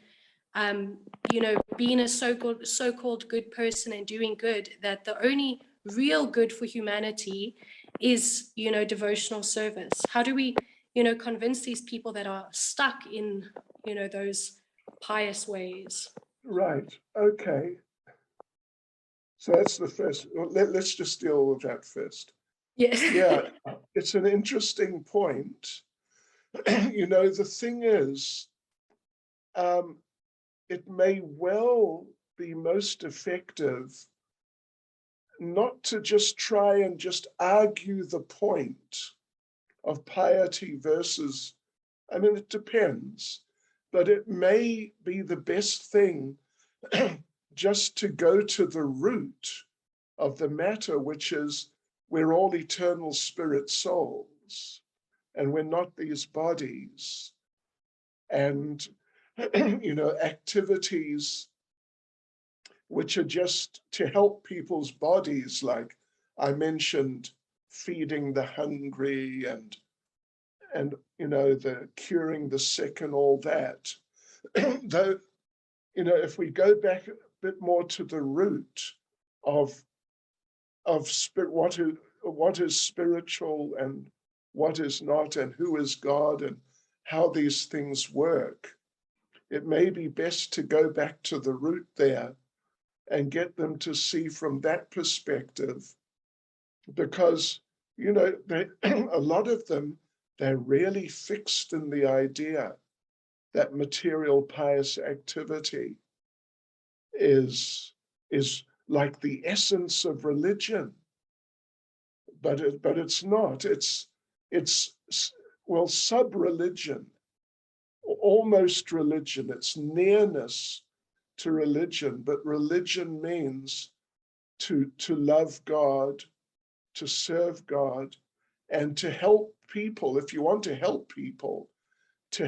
being a so-called good person and doing good, that the only real good for humanity is, devotional service? How do we, convince these people that are stuck in, those pious ways? Right, okay. So that's the first, let's just deal with that first. Yes. Yeah, it's an interesting point. The thing is, it may well be most effective not to just try and just argue the point of piety versus, it depends, but it may be the best thing just to go to the root of the matter, which is we're all eternal spirit souls, and we're not these bodies. And, activities which are just to help people's bodies, like I mentioned, feeding the hungry and the curing the sick and all that. Though, if we go back a bit more to the root of spirit, what is spiritual and what is not, and who is God and how these things work, it may be best to go back to the root there and get them to see from that perspective, because a lot of them, they're really fixed in the idea that material pious activity is like the essence of religion, but it's not. It's sub-religion, almost religion. It's nearness to religion, but religion means to love God, to serve God, and to help people. If you want to help people, to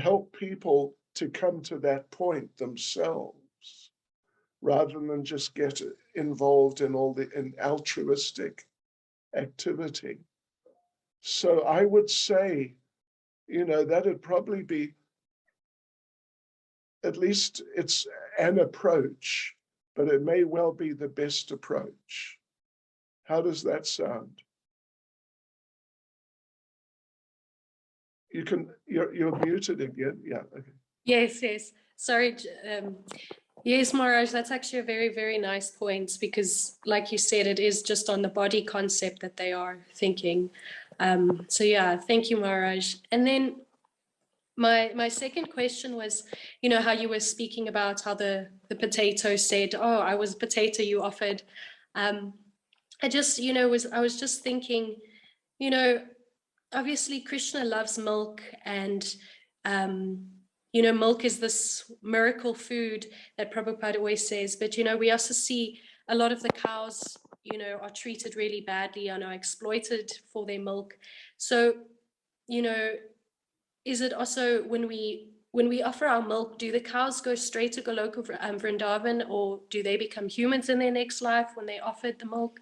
come to that point themselves, rather than just get involved in in altruistic activity. So I would say, that'd probably be, at least it's an approach, but it may well be the best approach. How does that sound? You're muted again. Yeah. Okay. Yes. Sorry. Yes, Maharaj, that's actually a very, very nice point, because like you said, it is just on the body concept that they are thinking. So yeah, thank you, Maharaj. And then my second question was, how you were speaking about how the potato said, "Oh, I was a potato you offered." I just, I was just thinking, obviously Krishna loves milk, and milk is this miracle food that Prabhupada always says. But we also see a lot of the cows, are treated really badly and are exploited for their milk. So, is it also when we offer our milk, do the cows go straight to Goloka Vrindavan, or do they become humans in their next life when they offered the milk?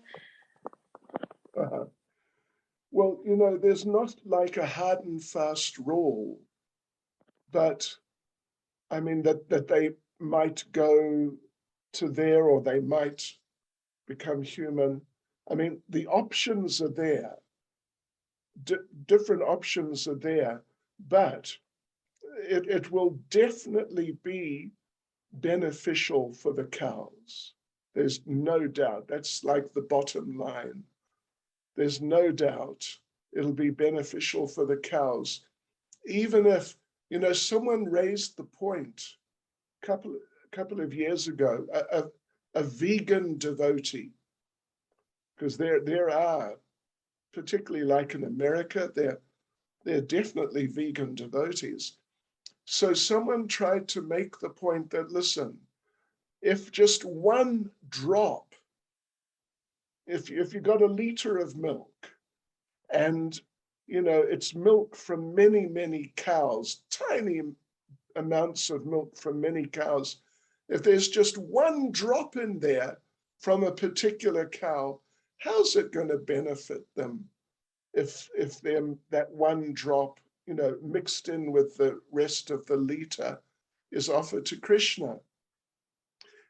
Well, there's not like a hard and fast rule, but that they might go to there, or they might become human. The options are there. Different options are there, but it will definitely be beneficial for the cows. There's no doubt. That's like the bottom line. There's no doubt it'll be beneficial for the cows. Even if, someone raised the point a couple of years ago, a vegan devotee, because there are, particularly like in America, they're definitely vegan devotees. So someone tried to make the point that, listen, if just one drop, if you got a liter of milk, and it's milk from many, many cows, tiny amounts of milk from many cows, if there's just one drop in there from a particular cow, how's it going to benefit them if that one drop, mixed in with the rest of the liter, is offered to Krishna?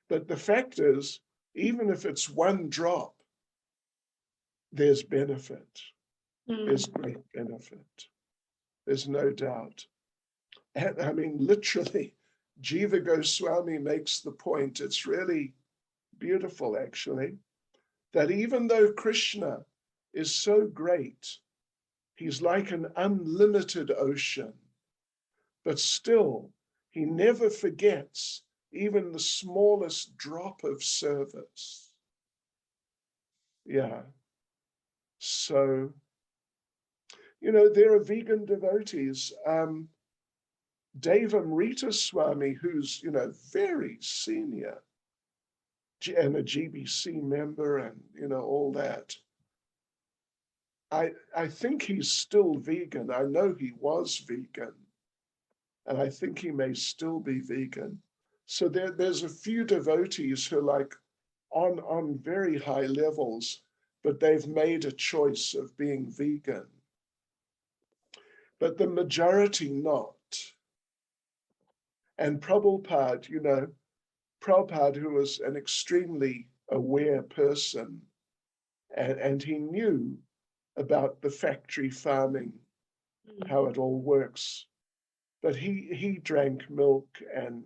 But the fact is, even if it's one drop, there's benefit. There's great benefit. There's no doubt. And literally, Jiva Goswami makes the point, it's really beautiful actually, that even though Krishna is so great. He's like an unlimited ocean, but still, he never forgets even the smallest drop of service. Yeah. So, there are vegan devotees. Devamrita Swami, who's, very senior and a GBC member and, all that. I think he's still vegan. I know he was vegan. And I think he may still be vegan. So there's a few devotees who are like on very high levels, but they've made a choice of being vegan. But the majority not. And Prabhupada, Prabhupada, who was an extremely aware person, and he knew about the factory farming, how it all works. But he drank milk and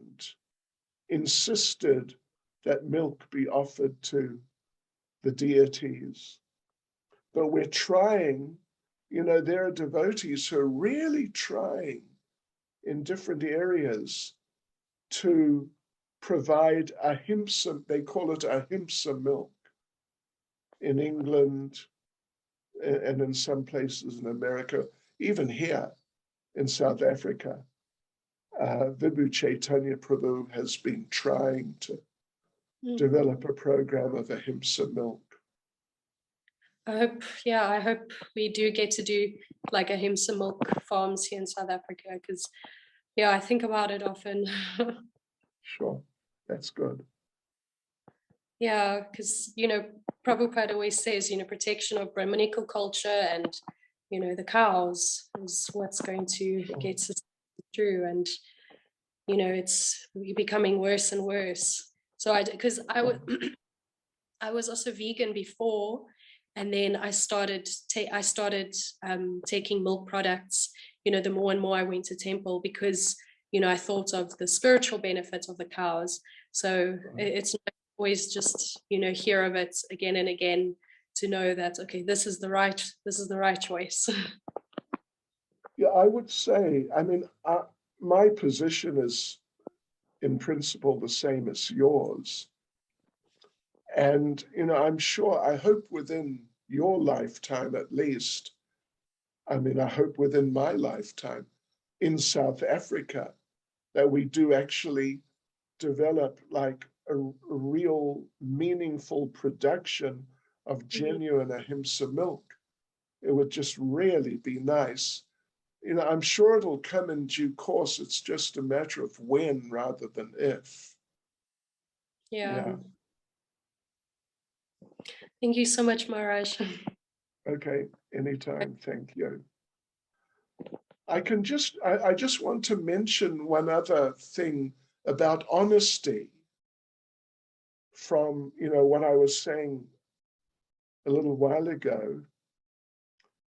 insisted that milk be offered to the deities. But we're trying, there are devotees who are really trying in different areas to provide ahimsa, they call it ahimsa milk in England and in some places in America, even here in South Africa. Vibhu Chaitanya Prabhu has been trying to develop a program of ahimsa milk. I hope we do get to do like ahimsa milk farms here in South Africa, because I think about it often. Sure, that's good. Yeah, because Prabhupada always says, protection of Brahminical culture and the cows is what's going to get us through, and it's becoming worse and worse. So I was also vegan before, and then I started taking milk products, the more and more I went to temple, because I thought of the spiritual benefits of the cows. So it's not always just hear of it again and again to know that, okay, this is the right choice. Yeah, I would say, my position is in principle the same as yours. And, I'm sure, I hope within your lifetime at least, I hope within my lifetime in South Africa, that we do actually develop like a real meaningful production of genuine ahimsa milk. It would just really be nice. I'm sure it'll come in due course. It's just a matter of when rather than if. Yeah. Thank you so much, Maharaj. Okay, anytime. Thank you. I just want to mention one other thing about honesty from, what I was saying a little while ago,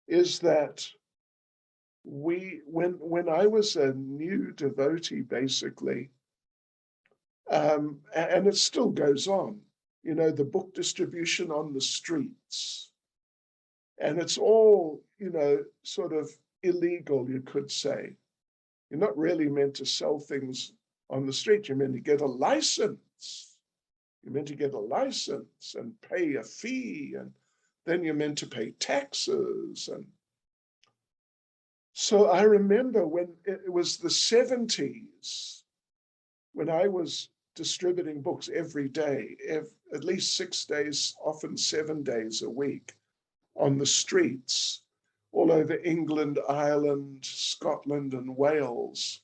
is that when I was a new devotee, basically, and it still goes on, the book distribution on the streets, and it's all, sort of illegal, you could say. You're not really meant to sell things on the street. You're meant to get a license. You're meant to get a license and pay a fee, and then you're meant to pay taxes. And so I remember when it was the 70s, when I was distributing books every day, at least 6 days, often 7 days a week, on the streets, all over England, Ireland, Scotland, and Wales.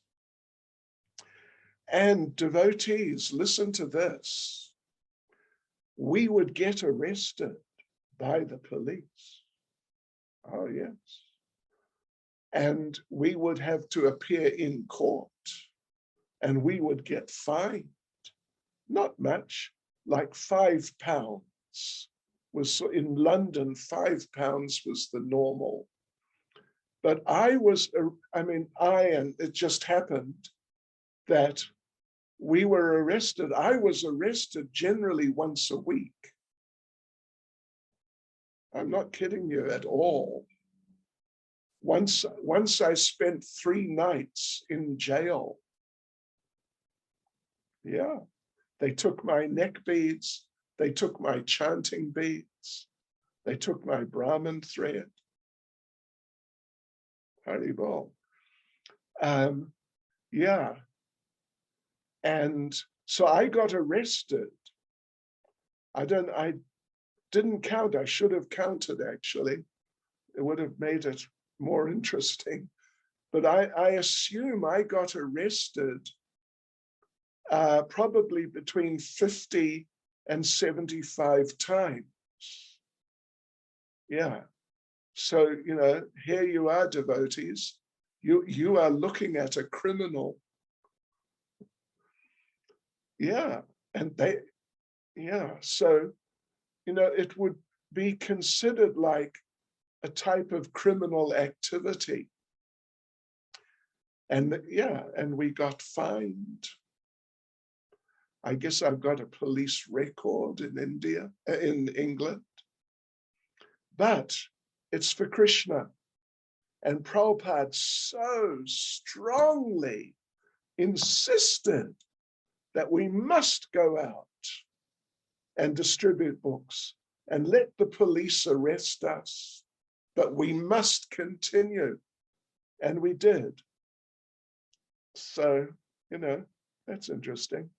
And devotees, listen to this. We would get arrested by the police. Oh, yes. And we would have to appear in court, and we would get fined. Not much, like £5 was, in London, £5 was the normal. But and it just happened that we were arrested. I was arrested generally once a week. I'm not kidding you at all. Once I spent 3 nights in jail. Yeah, they took my neck beads, they took my chanting beads, they took my Brahmin thread. Haribol. Yeah. And so I got arrested. I didn't count. I should have counted, actually. It would have made it more interesting. But I assume I got arrested probably between 50 and 75 times. Yeah. So, here you are, devotees. You are looking at a criminal. Yeah. And so, it would be considered like a type of criminal activity. And and we got fined. I guess I've got a police record in England. But it's for Krishna. And Prabhupada so strongly insisted that we must go out and distribute books and let the police arrest us. But we must continue. And we did. So, that's interesting.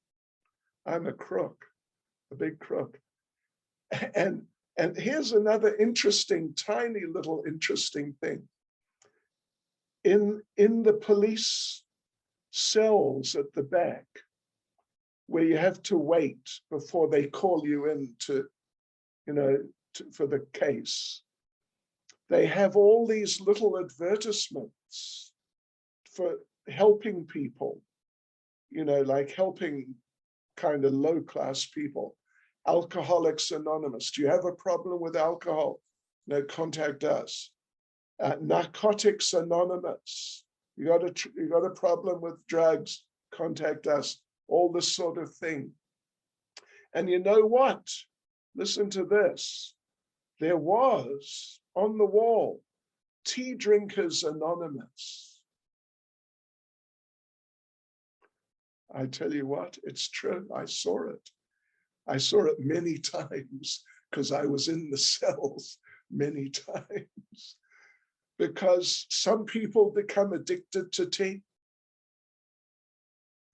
I'm a crook, a big crook. And here's another interesting, tiny little interesting thing. In the police cells at the back, where you have to wait before they call you in for the case, they have all these little advertisements for helping people, like helping kind of low-class people. Alcoholics Anonymous. Do you have a problem with alcohol? No, contact us. Narcotics Anonymous. You got a problem with drugs? Contact us. All this sort of thing. And you know what? Listen to this. There was on the wall, Tea Drinkers Anonymous. I tell you what, it's true. I saw it. I saw it many times because I was in the cells many times. Because some people become addicted to tea.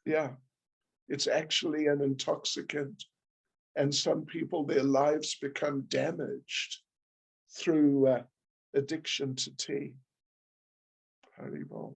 Yeah, it's actually an intoxicant. And some people, their lives become damaged through addiction to tea. Haribol.